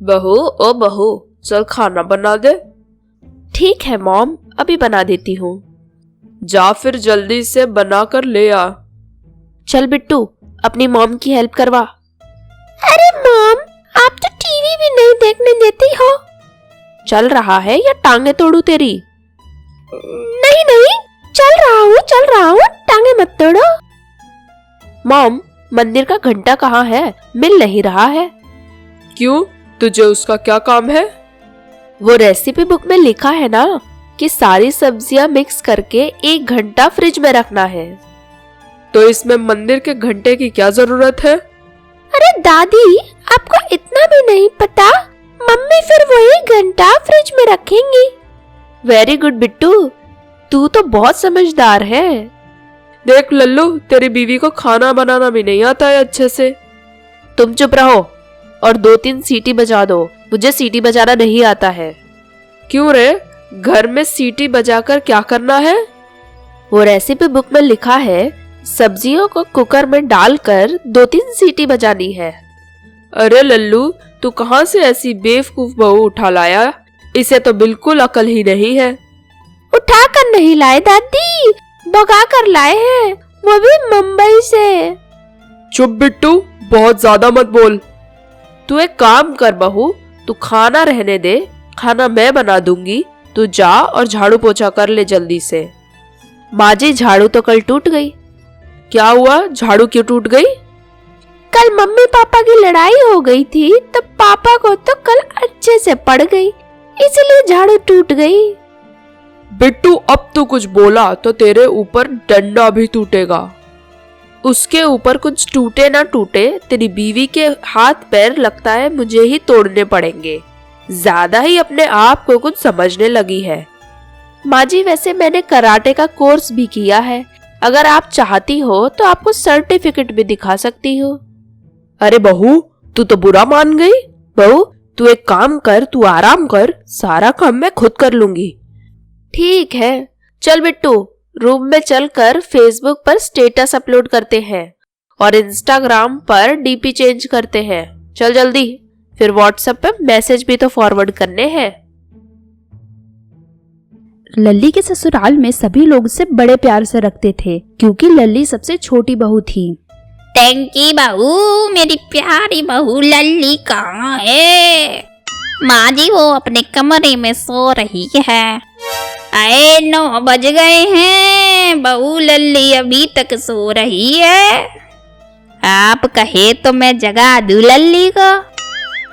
बहू ओ बहू, चल खाना बना दे। ठीक है मॉम, अभी बना देती हूँ। जा फिर जल्दी से बना कर ले आ। चल बिट्टू, अपनी मॉम की हेल्प करवा। अरे मॉम, आप तो टीवी भी नहीं देखने देती हो। चल रहा है या टांगे तोड़ू तेरी? नहीं नहीं, चल रहा हूँ, टांगे मत तोड़ो। मॉम, मंदिर का घंटा कहाँ है? मिल नहीं रहा है। क्यों, तुझे उसका क्या काम है? वो रेसिपी बुक में लिखा है ना कि सारी सब्जियां मिक्स करके 1 घंटा फ्रिज में रखना है। तो इसमें मंदिर के घंटे की क्या जरूरत है? अरे दादी, आपको इतना भी नहीं पता? मम्मी फिर वही घंटा फ्रिज में रखेंगी। वेरी गुड बिट्टू, तू तो बहुत समझदार है। देख लल्लू, तेरी बीवी को खाना बनाना भी नहीं आता है अच्छे से। तुम चुप रहो और 2-3 सीटी बजा दो। मुझे सीटी बजाना नहीं आता है। क्यों रे, घर में सीटी बजाकर क्या करना है? वो रेसिपी बुक में लिखा है सब्जियों को कुकर में डालकर 2-3 सीटी बजानी है। अरे लल्लू, तू कहाँ से ऐसी बेवकूफ बहू उठा लाया? इसे तो बिल्कुल अकल ही नहीं है। उठा कर नहीं लाए दादी, भगा कर लाए हैं, वो भी मुंबई से। चुप बिट्टू, बहुत ज्यादा मत बोल। तू एक काम कर बहू, तू खाना रहने दे, खाना मैं बना दूंगी। तू जा और झाड़ू पोछा कर ले जल्दी से। माँ जी, झाड़ू तो कल टूट गई। क्या हुआ, झाड़ू क्यों टूट गई? कल मम्मी पापा की लड़ाई हो गई थी, तब पापा को तो कल अच्छे से पड़ गई, इसलिए झाड़ू टूट गई। बिट्टू, अब तू कुछ बोला तो तेरे ऊपर डंडा भी टूटेगा। उसके ऊपर कुछ टूटे ना टूटे, तेरी बीवी के हाथ पैर लगता है मुझे ही तोड़ने पड़ेंगे। ज्यादा ही अपने आप को कुछ समझने लगी है। माँ जी, वैसे मैंने कराटे का कोर्स भी किया है, अगर आप चाहती हो तो आपको सर्टिफिकेट भी दिखा सकती हो। अरे बहू, तू तो बुरा मान गई। बहू, तू एक काम कर, तू आराम कर, सारा काम मैं खुद कर लूंगी। ठीक है, चल बिट्टू, रूम में चलकर फेसबुक पर स्टेटस अपलोड करते हैं और इंस्टाग्राम पर डीपी चेंज करते हैं। चल जल्दी, फिर व्हाट्सएप पे मैसेज भी तो फॉरवर्ड करने हैं। लल्ली के ससुराल में सभी लोग उसे बड़े प्यार से रखते थे क्योंकि लल्ली सबसे छोटी बहू थी। टेंकी बहू, मेरी प्यारी बहू लल्ली कहाँ है? माँ जी, वो अपने कमरे में सो रही है। अरे 9 बज गए हैं, बहू लल्ली अभी तक सो रही है। आप कहे तो मैं जगा दूं लल्ली को?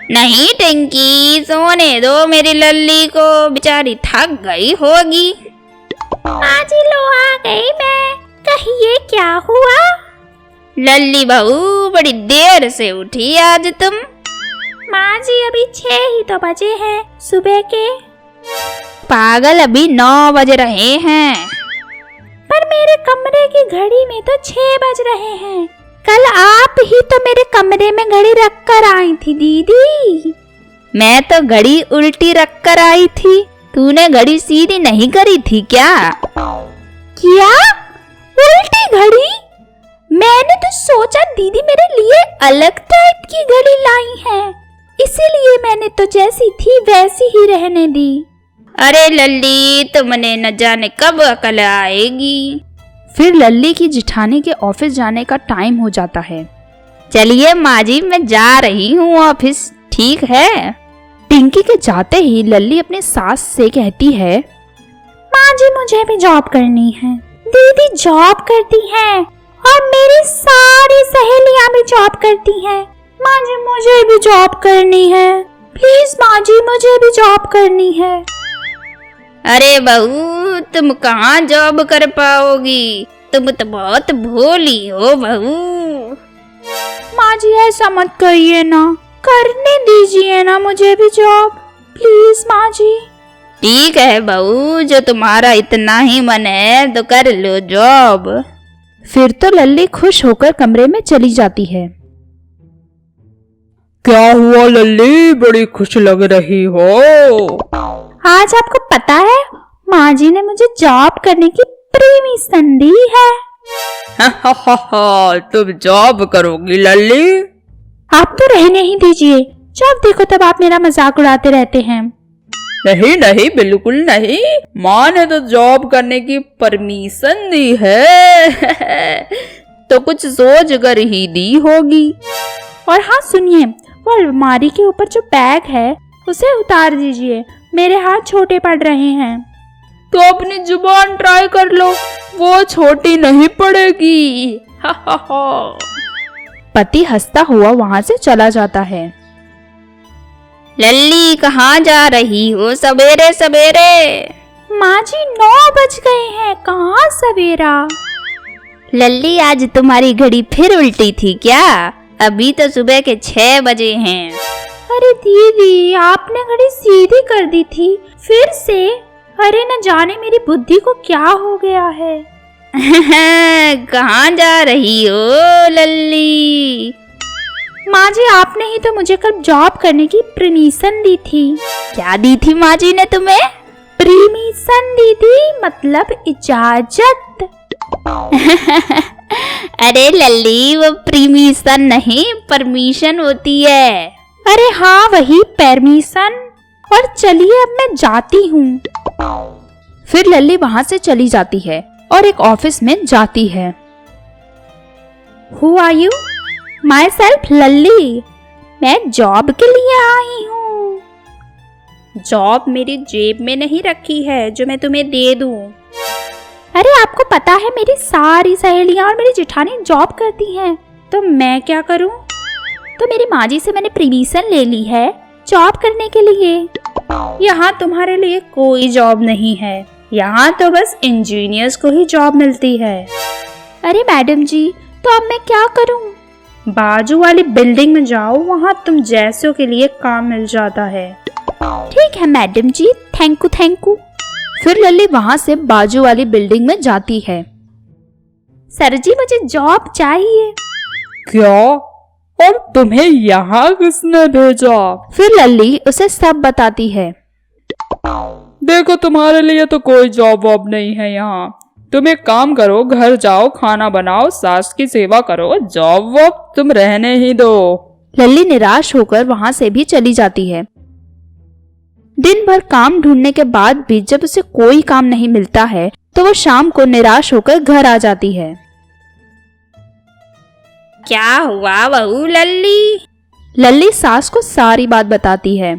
नहीं टेंकी, सोने दो मेरी लल्ली को, बेचारी थक गई होगी। माँ जी, लो आ गई मैं, कहिए क्या हुआ? लल्ली बहू, बड़ी देर से उठी आज तुम। माँ जी, अभी 6 ही तो बजे हैं सुबह के। पागल, अभी 9 बज रहे हैं। पर मेरे कमरे की घड़ी में तो 6 बज रहे हैं। कल आप ही तो मेरे कमरे में घड़ी रख कर आई थी दीदी। मैं तो घड़ी उल्टी रख कर आई थी, तूने घड़ी सीधी नहीं करी थी क्या? क्या? उल्टी घड़ी? मैंने तो सोचा दीदी मेरे लिए अलग टाइप की घड़ी लाई है, इसीलिए मैंने तो जैसी थी वैसी ही रहने दी। अरे लल्ली, तुमने न जाने कब अकल आएगी। फिर लल्ली की जिठानी के ऑफिस जाने का टाइम हो जाता है। चलिए माँ जी, मैं जा रही हूँ ऑफिस, ठीक है? टिंकी के जाते ही लल्ली अपने सास से कहती है, माँ जी, मुझे भी जॉब करनी है। दीदी जॉब करती हैं और मेरी सारी सहेलियाँ भी जॉब करती हैं। माँ जी, मुझे भी जॉब करनी है, प्लीज माँ जी, मुझे भी जॉब करनी है। अरे बहू, तुम कहाँ जॉब कर पाओगी? तुम तो बहुत भोली हो बहू। माँ जी, ऐसा मत कहिए ना, करने दीजिए ना मुझे भी जॉब, प्लीज माँ जी। ठीक है बहू, जो तुम्हारा इतना ही मन है तो कर लो जॉब। फिर तो लल्ली खुश होकर कमरे में चली जाती है। क्या हुआ लल्ली, बड़ी खुश लग रही हो? आज आपको पता है, माँ जी ने मुझे जॉब करने की परमिशन दी है। तुम जॉब करोगी लल्ली? आप तो रहने ही दीजिए, जब देखो तब आप मेरा मजाक उड़ाते रहते हैं। नहीं नहीं, बिल्कुल नहीं, माँ ने तो जॉब करने की परमिशन दी है। तो कुछ सोच कर ही दी होगी। और हाँ सुनिए, वो अलमारी के ऊपर जो बैग है उसे उतार दीजिए, मेरे हाथ छोटे पड़ रहे हैं। तो अपनी जुबान ट्राई कर लो, वो छोटी नहीं पड़ेगी। हा हा हा। पति हंसता हुआ वहाँ से चला जाता है। लल्ली कहाँ जा रही हो सवेरे सवेरे? माँ जी 9 बज गए हैं, कहाँ सवेरा। लल्ली आज तुम्हारी घड़ी फिर उल्टी थी क्या? अभी तो सुबह के 6 बजे हैं। अरे दीदी, आपने घड़ी सीधी कर दी थी फिर से। अरे न जाने मेरी बुद्धि को क्या हो गया है। कहाँ जा रही हो लल्ली? माँ जी, आपने ही तो मुझे कल जॉब करने की परमिशन दी थी। क्या दी थी माँ जी ने तुम्हें? परमिशन दी थी, मतलब इजाजत। अरे लल्ली, वो परमिशन नहीं, परमिशन होती है। अरे हाँ, वही परमिशन। और चलिए अब मैं जाती हूँ। फिर लल्ली वहाँ से चली जाती है और एक ऑफिस में जाती है। Who are you? Myself लल्ली। मैं जॉब के लिए आई हूँ। जॉब मेरी जेब में नहीं रखी है जो मैं तुम्हें दे दूँ। अरे आपको पता है मेरी सारी सहेलियां और मेरी जेठानी जॉब करती हैं, तो मैं क्या करूं? तो मेरी माँ जी से मैंने परमिशन ले ली है जॉब करने के लिए। यहाँ तुम्हारे लिए कोई जॉब नहीं है, यहाँ तो बस इंजीनियर्स को ही जॉब मिलती है। अरे मैडम जी, तो अब मैं क्या करूं? बाजू वाली बिल्डिंग में जाओ, वहाँ तुम जैसों के लिए काम मिल जाता है। ठीक है मैडम जी, थैंक यू। फिर लल्ली वहाँ से बाजू वाली बिल्डिंग में जाती है। सर जी, मुझे जॉब चाहिए। क्या? और तुम्हें यहाँ किसने भेजा? फिर लल्ली उसे सब बताती है। देखो, तुम्हारे लिए तो कोई जॉब वॉब नहीं है यहाँ। तुम एक काम करो, घर जाओ, खाना बनाओ, सास की सेवा करो, जॉब वॉब तुम रहने ही दो। लल्ली निराश होकर वहाँ से भी चली जाती है। दिन भर काम ढूंढने के बाद भी जब उसे कोई काम नहीं मिलता है तो वो शाम को निराश होकर घर आ जाती है। क्या हुआ बहू लल्ली? लल्ली सास को सारी बात बताती है।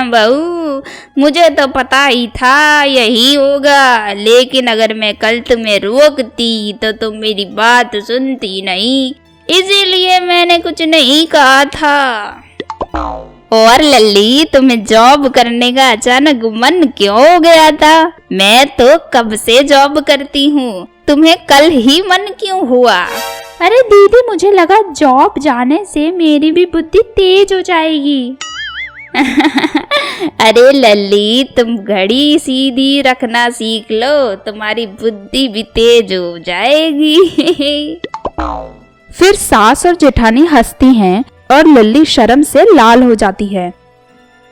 बहू, मुझे तो पता ही था यही होगा, लेकिन अगर मैं कल तुम्हें रोकती तो तुम मेरी बात सुनती नहीं, इसीलिए मैंने कुछ नहीं कहा था। और लल्ली, तुम्हें जॉब करने का अचानक मन क्यों हो गया था? मैं तो कब से जॉब करती हूँ, तुम्हें कल ही मन क्यों हुआ? अरे दीदी, मुझे लगा जॉब जाने से मेरी भी बुद्धि तेज हो जाएगी। अरे लल्ली, तुम घड़ी सीधी रखना सीख लो, तुम्हारी बुद्धि भी तेज हो जाएगी। फिर सास और जेठानी हंसती हैं और लल्ली शर्म से लाल हो जाती है।